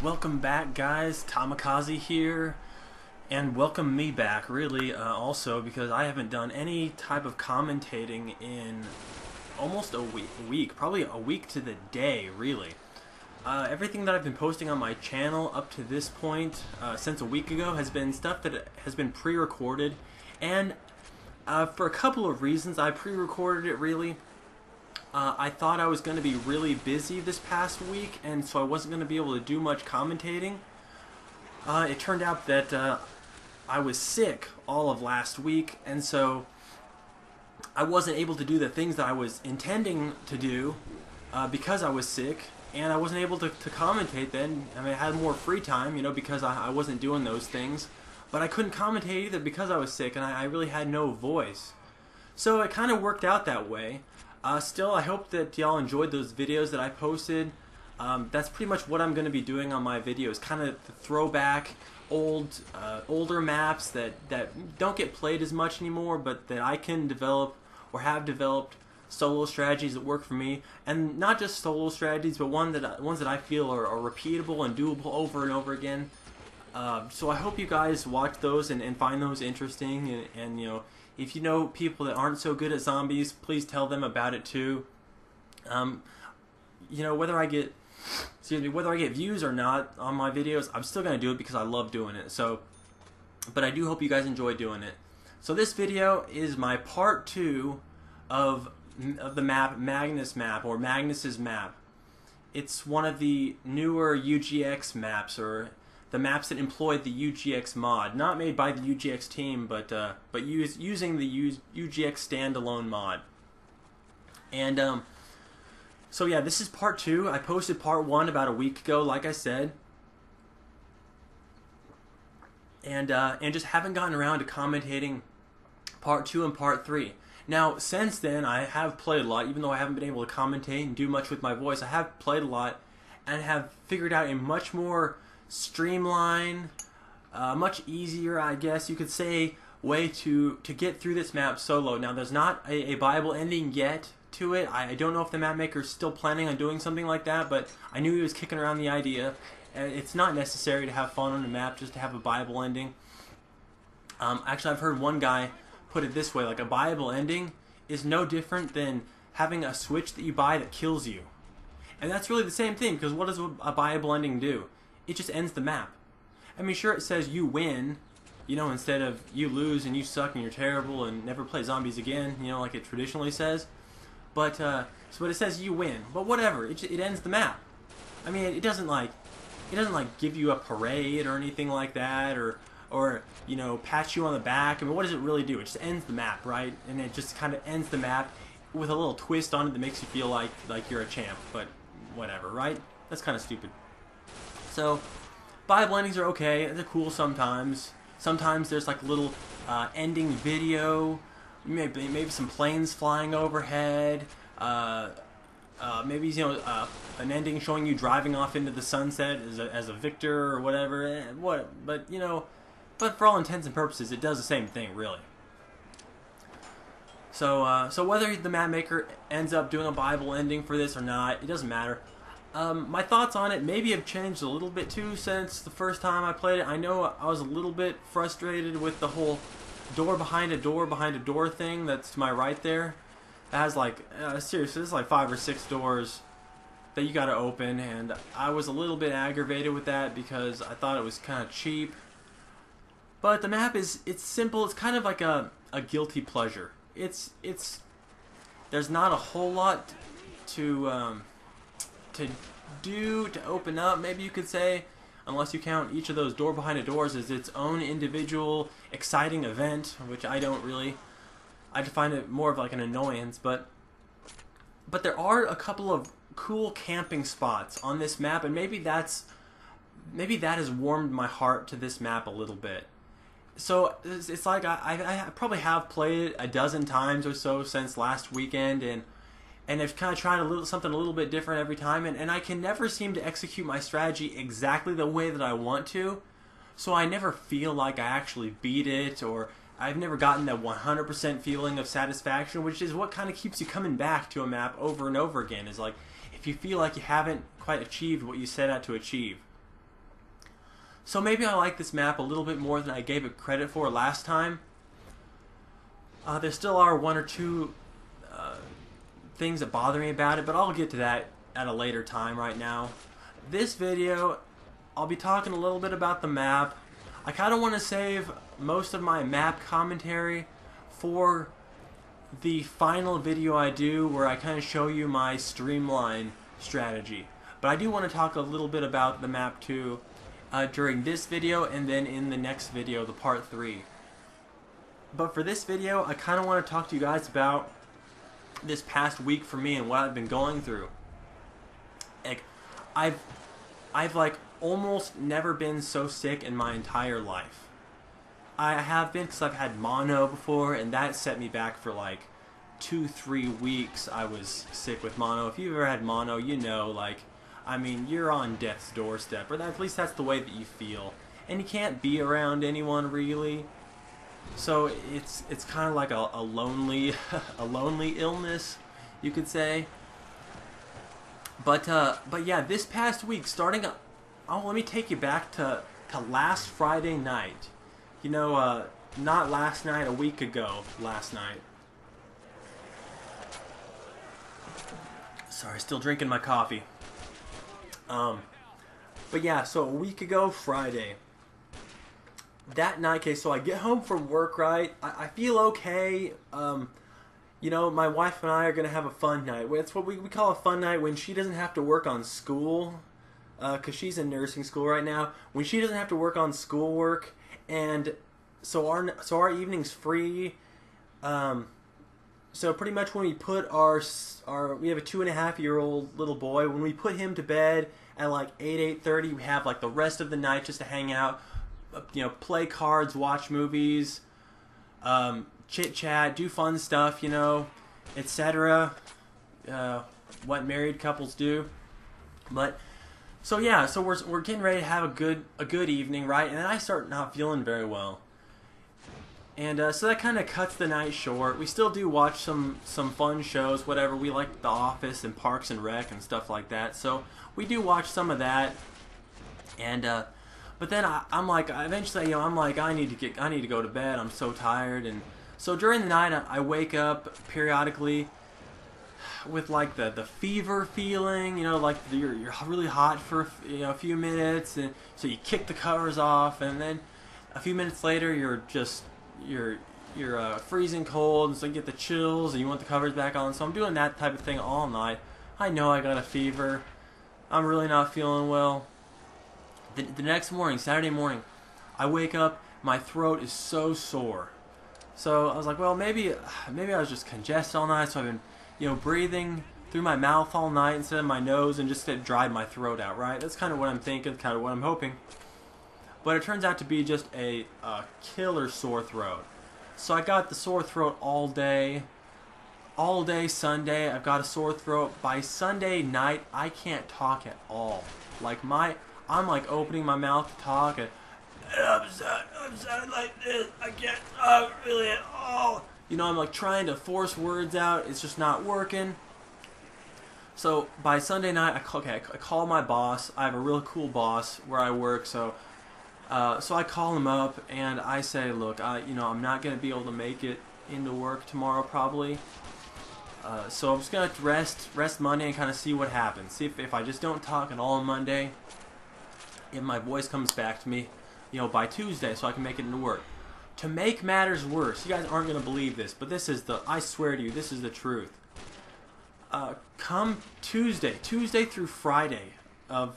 Welcome back, guys. Kamikaze here, and welcome me back, really, also, because I haven't done any type of commentating in almost a week, probably a week to the day, really. Everything that I've been posting on my channel up to this point, since a week ago, has been stuff that has been pre-recorded, and for a couple of reasons, I pre-recorded it, really. I thought I was going to be really busy this past week, and so I wasn't going to be able to do much commentating. It turned out that I was sick all of last week, and so I wasn't able to do the things that I was intending to do because I was sick, and I wasn't able to commentate then. I mean, I had more free time, you know, because I wasn't doing those things. But I couldn't commentate either because I was sick, and I really had no voice. So it kind of worked out that way. Still, I hope that y'all enjoyed those videos that I posted. That's pretty much what I'm going to be doing on my videos, kind of the throwback, older maps that don't get played as much anymore, but that I can develop or have developed solo strategies that work for me, and not just solo strategies, but ones that I feel are repeatable and doable over and over again. So I hope you guys watch those and find those interesting, and you know, if you know people that aren't so good at zombies, please tell them about it too. You know, whether I get views or not on my videos, I'm still gonna do it because I love doing it. So, but I do hope you guys enjoy doing it. So this video is my part 2 of the map Magnus Map, or Magnus's Map. It's one of the newer UGX maps, or the maps that employed the UGX mod, not made by the UGX team, but using the UGX standalone mod. And so yeah, this is part 2. I posted part 1 about a week ago, like I said, and just haven't gotten around to commentating part 2 and part 3. Now, since then, I have played a lot, even though I haven't been able to commentate and do much with my voice. I have played a lot and have figured out a much more streamlined, much easier, I guess you could say, way to get through this map solo. Now, there's not a viable ending yet to it. I don't know if the map maker is still planning on doing something like that, but I knew he was kicking around the idea. It's not necessary to have fun on a map just to have a viable ending. Actually, I've heard one guy put it this way, like, a viable ending is no different than having a switch that you buy that kills you. And that's really the same thing, because what does a viable ending do? It just ends the map. I mean, sure, it says you win, you know, instead of you lose and you suck and you're terrible and never play zombies again, you know, like it traditionally says. But so it says you win. But whatever, it ends the map. I mean, it doesn't like give you a parade or anything like that, or you know, pat you on the back. I mean, what does it really do? It just ends the map, right? And it just kind of ends the map with a little twist on it that makes you feel like you're a champ. But whatever, right? That's kind of stupid. So, viable endings are okay. They're cool sometimes. Sometimes there's like a little ending video. Maybe some planes flying overhead. Maybe, you know, an ending showing you driving off into the sunset as a victor or whatever. But you know, but for all intents and purposes, it does the same thing, really. So so whether the map maker ends up doing a viable ending for this or not, it doesn't matter. My thoughts on it maybe have changed a little bit too since the first time I played it. I know I was a little bit frustrated with the whole door behind a door thing that's to my right there. It has like, seriously, there's like 5 or 6 doors that you gotta open, and I was a little bit aggravated with that because I thought it was kind of cheap. But the map it's simple. It's kind of like a guilty pleasure. There's not a whole lot to open up, maybe you could say, unless you count each of those door behind a doors as its own individual exciting event, which I don't really. I find it more of like an annoyance, but there are a couple of cool camping spots on this map, and maybe that has warmed my heart to this map a little bit. So it's like I probably have played it a dozen times or so since last weekend, and I've kind of tried something a little bit different every time, and I can never seem to execute my strategy exactly the way that I want to, so I never feel like I actually beat it, or I've never gotten that 100% feeling of satisfaction, which is what kind of keeps you coming back to a map over and over again, is like, if you feel like you haven't quite achieved what you set out to achieve. So maybe I like this map a little bit more than I gave it credit for last time. There still are one or two things that bother me about it, but I'll get to that at a later time. Right now, this video, I'll be talking a little bit about the map. I kind of want to save most of my map commentary for the final video I do, where I kind of show you my streamline strategy. But I do want to talk a little bit about the map too during this video, and then in the next video, the part 3. But for this video, I kind of want to talk to you guys about this past week for me and what I've been going through. Like, I've like almost never been so sick in my entire life. I have been, because I've had mono before, and that set me back for like 2-3 weeks. I was sick with mono. If you've ever had mono, you know, like, I mean, you're on death's doorstep, or at least that's the way that you feel. And you can't be around anyone really. So it's kind of like a lonely a lonely illness, you could say. But yeah, this past week, starting up, oh, let me take you back to last Friday night. You know, not last night, a week ago, last night. Sorry, still drinking my coffee. But yeah, so a week ago, Friday. That night, okay, so I get home from work, right? I feel okay. You know, my wife and I are going to have a fun night. It's what we call a fun night when she doesn't have to work on school. Because she's in nursing school right now. When she doesn't have to work on schoolwork. And so our evening's free. So pretty much when we put we have a 2.5-year-old little boy. When we put him to bed at like 8:30, we have like the rest of the night just to hang out. You know, play cards, watch movies, chit chat, do fun stuff, you know, etc. What married couples do. But so yeah, so we're getting ready to have a good evening, right? And then I start not feeling very well, and so that kind of cuts the night short. We still do watch some fun shows, whatever. We like The Office and Parks and Rec and stuff like that. So we do watch some of that, and but then I'm like, eventually, you know, I'm like, I need to go to bed. I'm so tired. And so during the night, I wake up periodically with like the fever feeling, you know, like you're really hot for, you know, a few minutes, and so you kick the covers off, and then a few minutes later, you're freezing cold, and so you get the chills, and you want the covers back on. So I'm doing that type of thing all night. I know I got a fever. I'm really not feeling well. The next morning, Saturday morning, I wake up, my throat is so sore. So I was like, well, maybe I was just congested all night, so I've been, you know, breathing through my mouth all night instead of my nose, and just dried my throat out, right? That's kind of what I'm thinking, kind of what I'm hoping. But it turns out to be just a killer sore throat. So I got the sore throat all day Sunday. I've got a sore throat. By Sunday night, I can't talk at all. Like I'm like opening my mouth to talk, and I'm sad like this. I can't talk really at all. You know, I'm like trying to force words out. It's just not working. So by Sunday night, I call my boss. I have a real cool boss where I work. So I call him up and I say, look, you know, I'm not gonna be able to make it into work tomorrow probably. So I'm just gonna rest Monday and kind of see what happens. See if I just don't talk at all on Monday, if my voice comes back to me, you know, by Tuesday, so I can make it into work. To make matters worse, you guys aren't going to believe this, but I swear to you, this is the truth. Come Tuesday through Friday of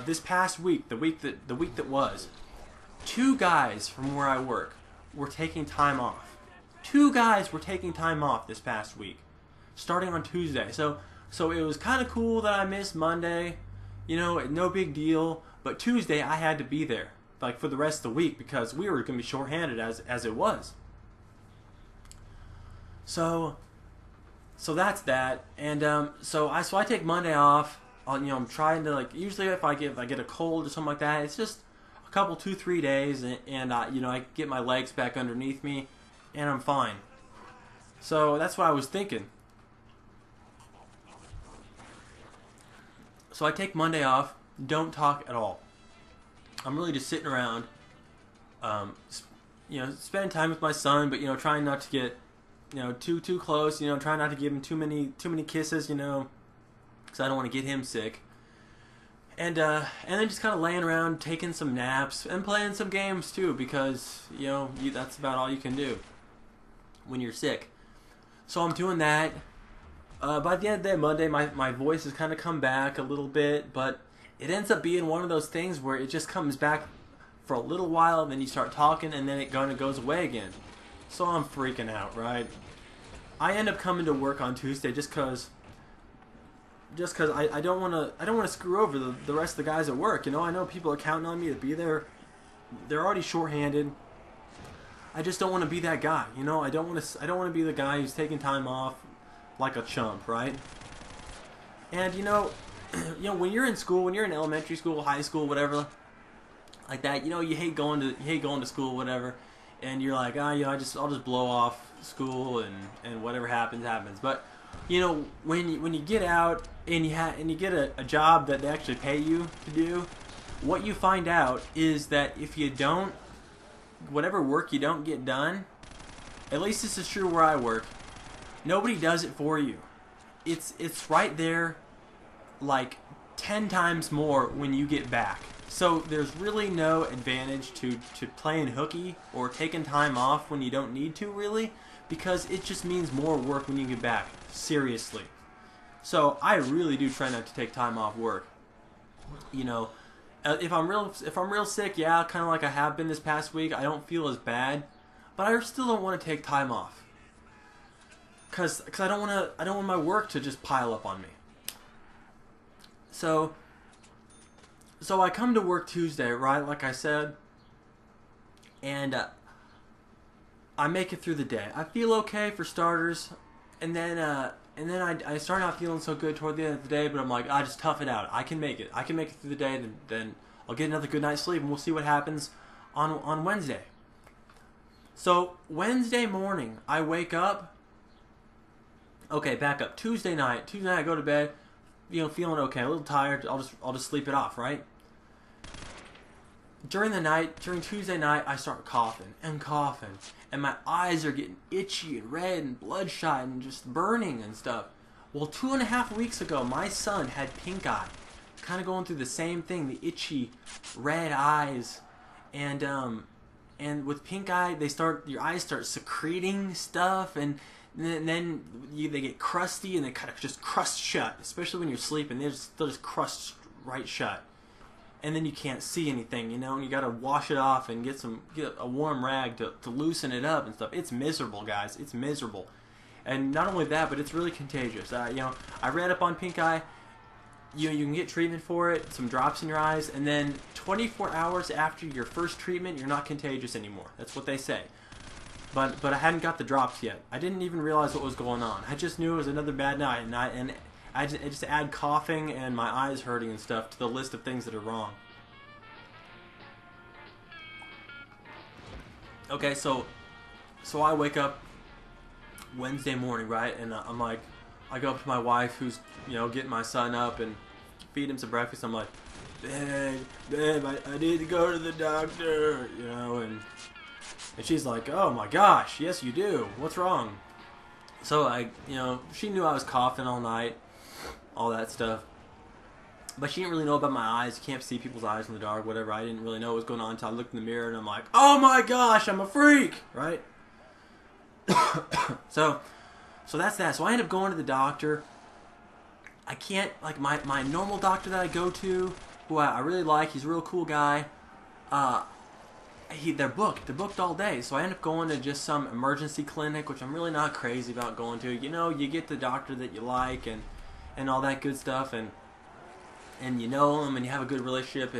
this past week, the week that was, 2 guys from where I work were taking time off. 2 guys were taking time off this past week, starting on Tuesday. So it was kind of cool that I missed Monday, you know, no big deal. But Tuesday, I had to be there, like, for the rest of the week, because we were going to be shorthanded as it was. So that's that. And so I take Monday off. You know, I'm trying to, like, usually if I get a cold or something like that, it's just a couple 2-3 days, and you know, I get my legs back underneath me, and I'm fine. So that's what I was thinking. So I take Monday off. Don't talk at all. I'm really just sitting around, spending time with my son, but trying not to get too close. Trying not to give him too many kisses. Because I don't want to get him sick. And then just kind of laying around, taking some naps, and playing some games too, because that's about all you can do when you're sick. So I'm doing that. By the end of the day, Monday, my voice has kind of come back a little bit, but it ends up being one of those things where it just comes back for a little while, and then you start talking, and then it kind of goes away again. So I'm freaking out, right? I end up coming to work on Tuesday just because I don't want to screw over the rest of the guys at work. I know people are counting on me to be there. They're already shorthanded. I just don't want to be that guy. I don't want to be the guy who's taking time off like a chump, right? And when you're in school, when you're in elementary school, high school, whatever, like that, you hate going to school, whatever, and you're like, I'll just blow off school and whatever happens. But when you get out and you get a job that they actually pay you to do, what you find out is that if you don't, whatever work you don't get done, at least this is true where I work, nobody does it for you. It's right there, like 10 times more when you get back. So there's really no advantage to playing hooky or taking time off when you don't need to, really, because it just means more work when you get back. Seriously. So I really do try not to take time off work. If I'm real sick, yeah, kind of like I have been this past week, I don't feel as bad, but I still don't want to take time off. Cause I don't want my work to just pile up on me. So I come to work Tuesday, right, like I said, and I make it through the day. I feel okay for starters, and then I start not feeling so good toward the end of the day, but I'm like, I just tough it out. I can make it. I can make it through the day, and then I'll get another good night's sleep, and we'll see what happens on Wednesday. So Wednesday morning, I wake up. Okay, back up. Tuesday night, I go to bed, feeling okay, a little tired. I'll just sleep it off, right? During Tuesday night, I start coughing, and my eyes are getting itchy and red and bloodshot and just burning and stuff. Well, 2.5 weeks ago, my son had pink eye, kind of going through the same thing, the itchy, red eyes, and with pink eye, your eyes start secreting stuff, and then they get crusty and they kind of just crust shut, especially when you're sleeping. They'll just crust right shut. And then you can't see anything, and you gotta wash it off and get a warm rag to loosen it up and stuff. It's miserable, guys. It's miserable. And not only that, but it's really contagious. I read up on pink eye. You can get treatment for it, some drops in your eyes, and then 24 hours after your first treatment, you're not contagious anymore. That's what they say. But I hadn't got the drops yet. I didn't even realize what was going on. I just knew it was another bad night, and I just add coughing and my eyes hurting and stuff to the list of things that are wrong. Okay, so I wake up Wednesday morning, right, and I'm like, I go up to my wife who's getting my son up and feed him some breakfast. I'm like, babe, I need to go to the doctor, and she's like, oh my gosh, yes you do. What's wrong? So she knew I was coughing all night, all that stuff. But she didn't really know about my eyes. You can't see people's eyes in the dark, whatever. I didn't really know what was going on until I looked in the mirror and I'm like, oh my gosh, I'm a freak, right? So that's that. So I end up going to the doctor. I can't, like my normal doctor that I go to, who I really like, he's a real cool guy. They're booked all day, so I end up going to just some emergency clinic, which I'm really not crazy about going to. You get the doctor that you like and all that good stuff, and you know them, and you have a good relationship,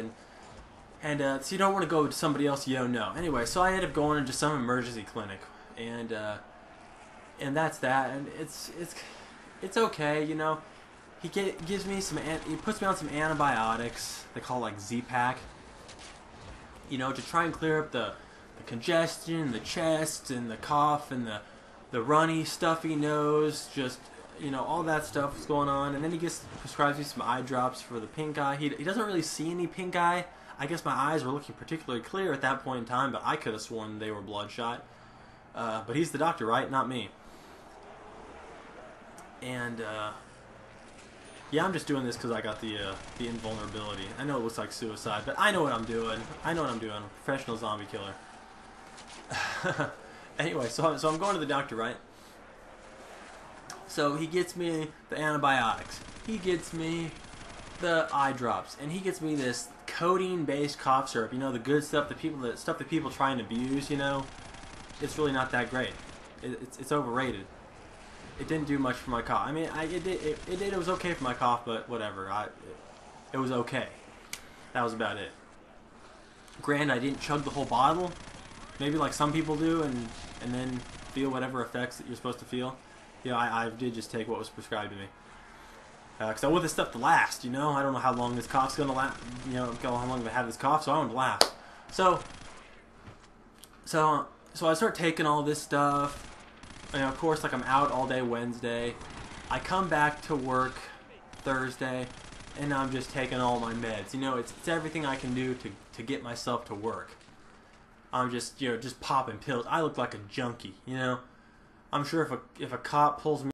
and so you don't want to go to somebody else you don't know. Anyway, so I end up going to just some emergency clinic, and that's that, and it's okay, He gives me he puts me on some antibiotics. They call like Z-Pack. To try and clear up the congestion, the chest, and the cough, and the runny, stuffy nose, just, all that stuff is going on. And then he prescribes me some eye drops for the pink eye. He doesn't really see any pink eye. I guess my eyes were looking particularly clear at that point in time, but I could have sworn they were bloodshot. But he's the doctor, right? Not me. And yeah, I'm just doing this because I got the invulnerability. I know it looks like suicide, but I know what I'm doing. I know what I'm doing. I'm a professional zombie killer. Anyway, so I'm going to the doctor, right? So he gets me the antibiotics. He gets me the eye drops, and he gets me this codeine-based cough syrup. You know, the good stuff, the stuff that people try and abuse. You know, it's really not that great. It's overrated. It didn't do much for my cough. I mean, it was okay for my cough, but whatever. It was okay. That was about it. Granted, I didn't chug the whole bottle. Maybe like some people do, and then feel whatever effects that you're supposed to feel. You know, I did just take what was prescribed to me. Because I want this stuff to last, you know? I don't know how long this cough's going to last, you know, how long I'm going to have this cough, so I want it to last. So I start taking all this stuff, and of course, like, I'm out all day Wednesday. I come back to work Thursday, and I'm just taking all my meds. You know, it's everything I can do to get myself to work. I'm just, you know, just popping pills. I look like a junkie, you know? I'm sure if a cop pulls me